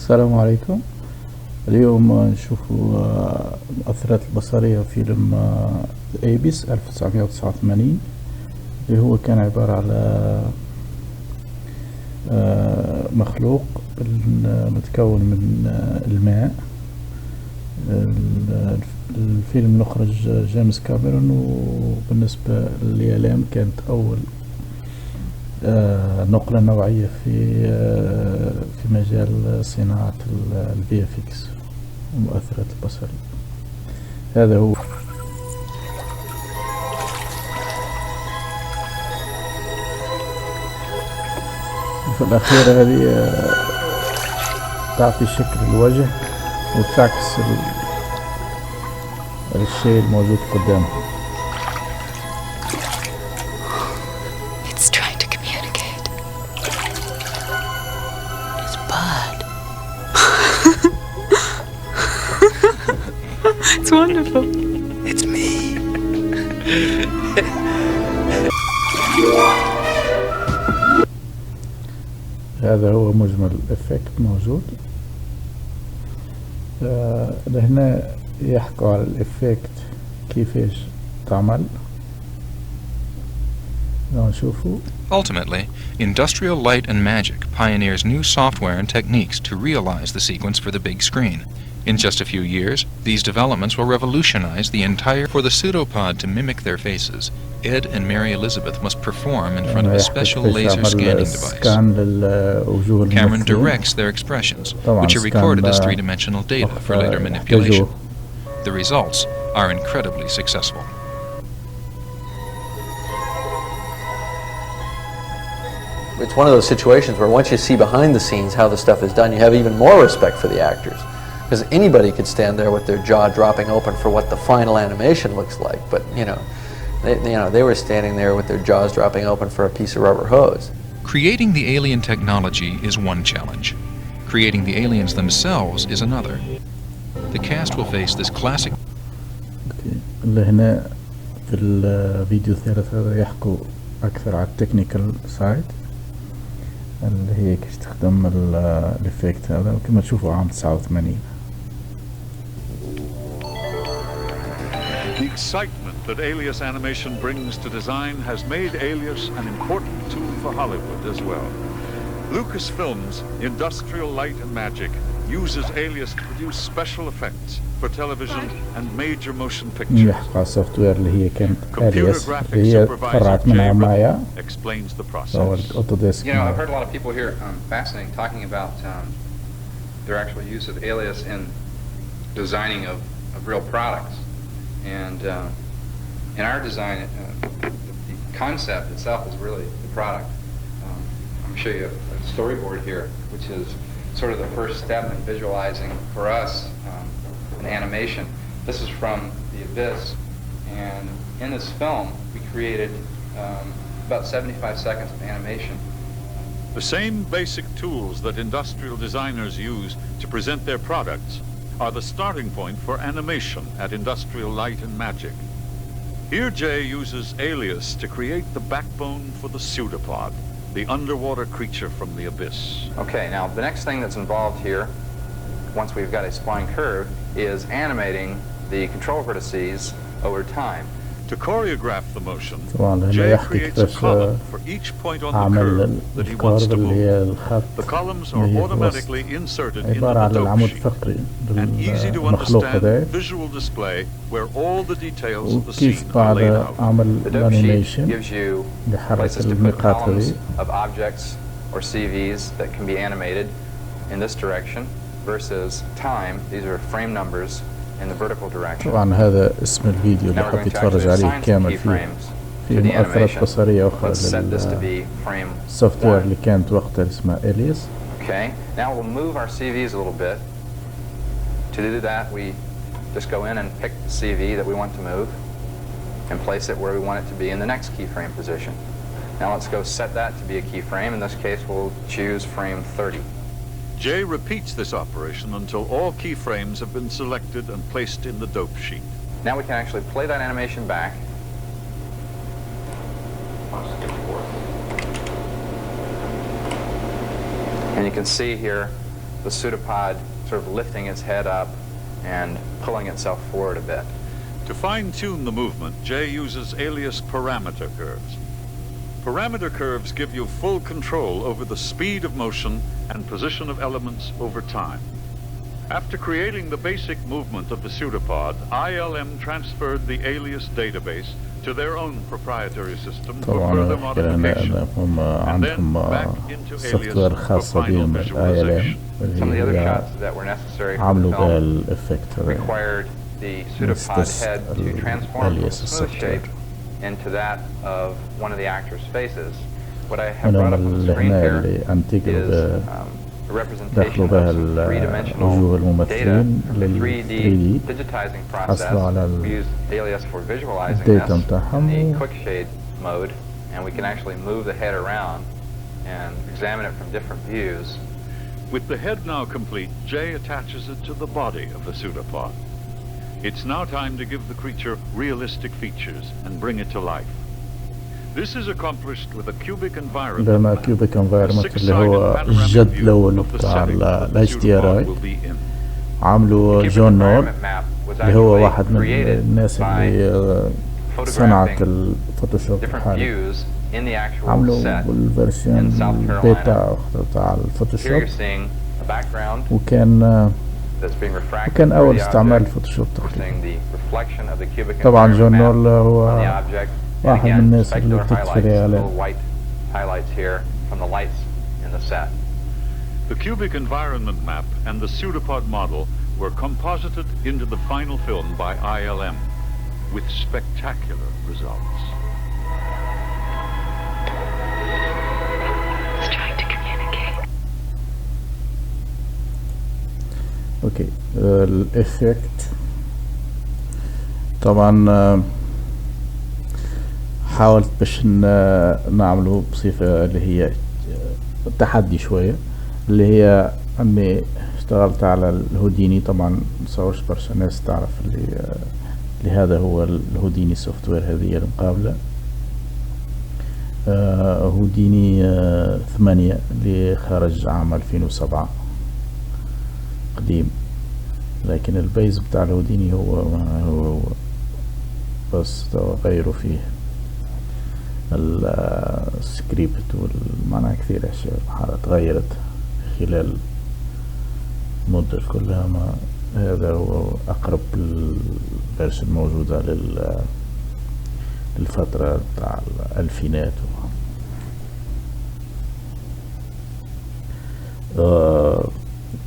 السلام عليكم. اليوم نشوف المؤثرات البصرية في فيلم ايبس 1989 اللي هو كان عبارة على مخلوق متكون من الماء. الفيلم مخرج جيمس كاميرون، وبالنسبة للإعلام كانت أول نقلة نوعية في مجال صناعة الVFX والمؤثرات البصرية. هذا هو. في الأخير هذه تعطي شكل الوجه وتعكس الشيء الموجود قدامه. It's wonderful. It's me. هذا هو مجمل الإفكت موجود. لهنا يحكوا على الإفكت كيفاش تعمل. نشوفوا. Ultimately, industrial light and magic pioneers new software and techniques to realize the sequence for the big screen. In just a few years, these developments will revolutionize the entire. For the pseudopod to mimic their faces, Ed and Mary Elizabeth must perform in front of a special laser scanning device. Cameron directs their expressions, which are recorded as three-dimensional data for later manipulation. The results are incredibly successful. It's one of those situations where once you see behind the scenes how the stuff is done, you have even more respect for the actors. Because anybody could stand there with their jaw dropping open for what the final animation looks like, but they were standing there with their jaws dropping open for a piece of rubber hose. Creating the alien technology is one challenge. Creating the aliens themselves is another. The cast will face this classic. هنا في الفيديو الثالث هذا يحكوا أكثر على التكنيكال سايد اللي هي كيف تخدم الإفكت هذا، وكما تشوفوا عام 89. The excitement that Alias animation brings to design has made Alias an important tool for Hollywood as well. Lucasfilm's Industrial Light and Magic uses Alias to produce special effects for television and major motion pictures. يحقق السوفتوير اللي هي كانت Computer Alias graphics اللي هي supervisor فرعت منها Jay مايا. explains the process. You know, I've heard a lot of people here fascinating talking about their actual use of Alias in designing of real products. And in our design, the concept itself is really the product. I'm going to show you a storyboard here, which is sort of the first step in visualizing for us an animation. This is from The Abyss, and in this film we created about 75 seconds of animation. The same basic tools that industrial designers use to present their products are the starting point for animation at Industrial Light and Magic. Here Jay uses Alias to create the backbone for the pseudopod, the underwater creature from the abyss. Okay, now the next thing that's involved here, once we've got a spline curve, is animating the control vertices over time. To choreograph the motion, Jay creates a column for each point on the curve that he wants to move. The columns are automatically inserted into the dope sheet, an easy-to-understand visual display where all the details of the scene are laid out. The dope sheet gives you places to put columns of objects or CVs that can be animated in this direction versus time. These are frame numbers in the vertical direction. طبعا هذا اسم الفيديو اللي حاب يتفرج عليه كامل في مؤثرات بصرية أخرى للسوفتوير اللي كانت وقتها اسمها Alias. Okay, now we'll move our CVs a little bit. To do that, we just go in and pick the CV that we want to move and place it where we want it to be in the next keyframe position. Now let's go set that to be a keyframe. In this case, we'll choose frame 30. Jay repeats this operation until all keyframes have been selected and placed in the dope sheet. Now we can actually play that animation back. And you can see here the pseudopod sort of lifting its head up and pulling itself forward a bit. To fine-tune the movement, Jay uses alias parameter curves. Parameter curves give you full control over the speed of motion and position of elements over time. After creating the basic movement of the pseudopod, ILM transferred the alias database to their own proprietary system for طبعا further كده modification, هم and then عندهم back into سوفت وير alias for خاصة final بهم visualization. اللي Some of the other هي shots that were necessary for عملوا the بها film الافكت هذا. required the pseudopod head to transform from a alias smooth software. shape into that of one of the actors' faces. What I have brought منهم up on the اللي screen هنا here اللي انتجروا is a representation دخلوا of بها some وجوه three-dimensional data الممثلين from the 3D 3D digitizing process. حصلوا على We use Alias for visualizing الداتا this متاعهم in the quick shade mode, and we can actually move the head around and examine it from different views. With the head now complete, Jay attaches it to the body of the pseudopod. It's now time to give the creature realistic features and bring it to life. This is accomplished with a cubic environment لما map, كيوبيك a انفايرمنت اللي six-sided هو panoramic الجد view الاول of the بتاع setting that the الاتش دي ار pseudopod اي. will be in. عملوا The جون cubic نور environment map was اللي هو actually واحد من created الناس by اللي صنعت photographing الفوتوشوب different الحالي. views in the actual عملوا set. بالفيرسيون in South Carolina. البيتا بتاع Here الفوتوشوب. you're seeing a background وكان that's being refracted وكان through أول the استعمال object. الفوتوشوب We're تقريبا. seeing the reflection of the cubic طبعا environment جون map نور on the هو object. And واحد من again, الناس اللي specular بتكفي highlights, عليه. little white highlights here from the lights in the set. The cubic environment map and the pseudopod model were composited into the final film by ILM with spectacular results. It's trying to communicate. اوكي الافكت طبعا حاولت باش نعمله بصفة اللي هي تحدي شوية، اللي هي اني اشتغلت على الهوديني. طبعا مصورش برشا ناس تعرف اللي هذا هو الهوديني سوفت وير، هذه المقابلة هوديني 8 اللي خرج عام 2007 قديم، لكن البيز بتاع الهوديني هو بس غيروا فيه السكريبت والمعنى كثير اشياء تغيرت خلال المدة كلها. ما هذا هو اقرب الفيرجن الموجودة للفترة بتاع الالفينات.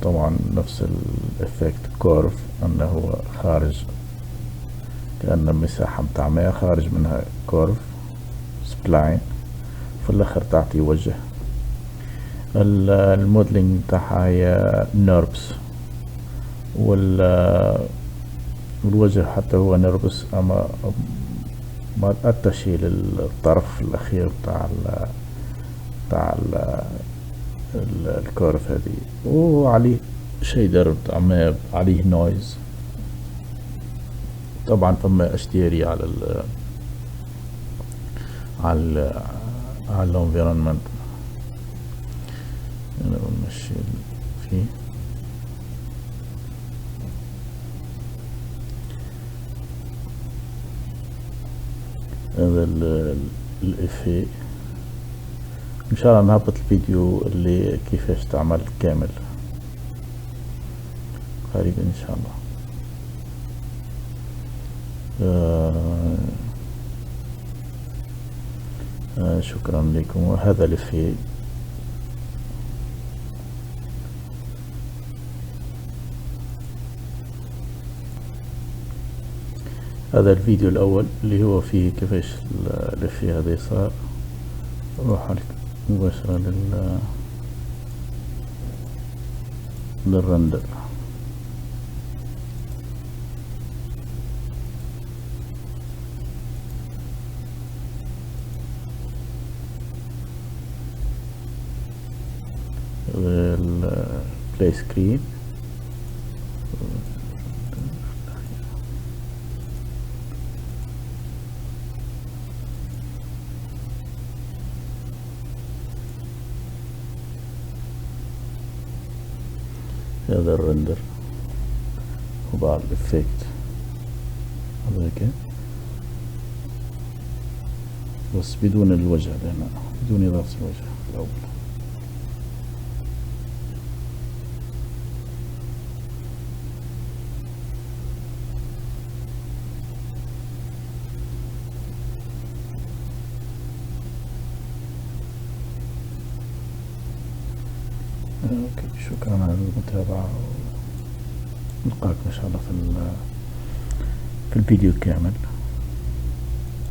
طبعا نفس الافكت كورف، انه خارج كأن مساحة متاع ماء خارج منها كورف سبلاين في الاخر تعطي وجه. الموديلنج متاعها هي نيربس، والوجه حتى هو نيربس، اما ما اتشي للطرف الاخير بتاع الكورف هذه، وعليه شيدر بتاع ما عليه نويز. طبعا فما اشتيري على الانفيرونمنت انا بمشي فيه. هذا الافي ان شاء الله نهبط الفيديو اللي كيفاش تعمل كامل قريبا ان شاء الله. شكرا لكم. وهذا الافي هذا الفيديو الاول اللي هو فيه كيفاش الافي هذا صار. نروح مباشرة للرندر. البلاي سكرين هذا الرندر وبعض الإفكت هذاك، بس بدون الوجه، لأن بدون إضافة الوجه الأول. أوكي، شكرا على المتابعة، نلقاكم إن شاء الله في الفيديو كامل.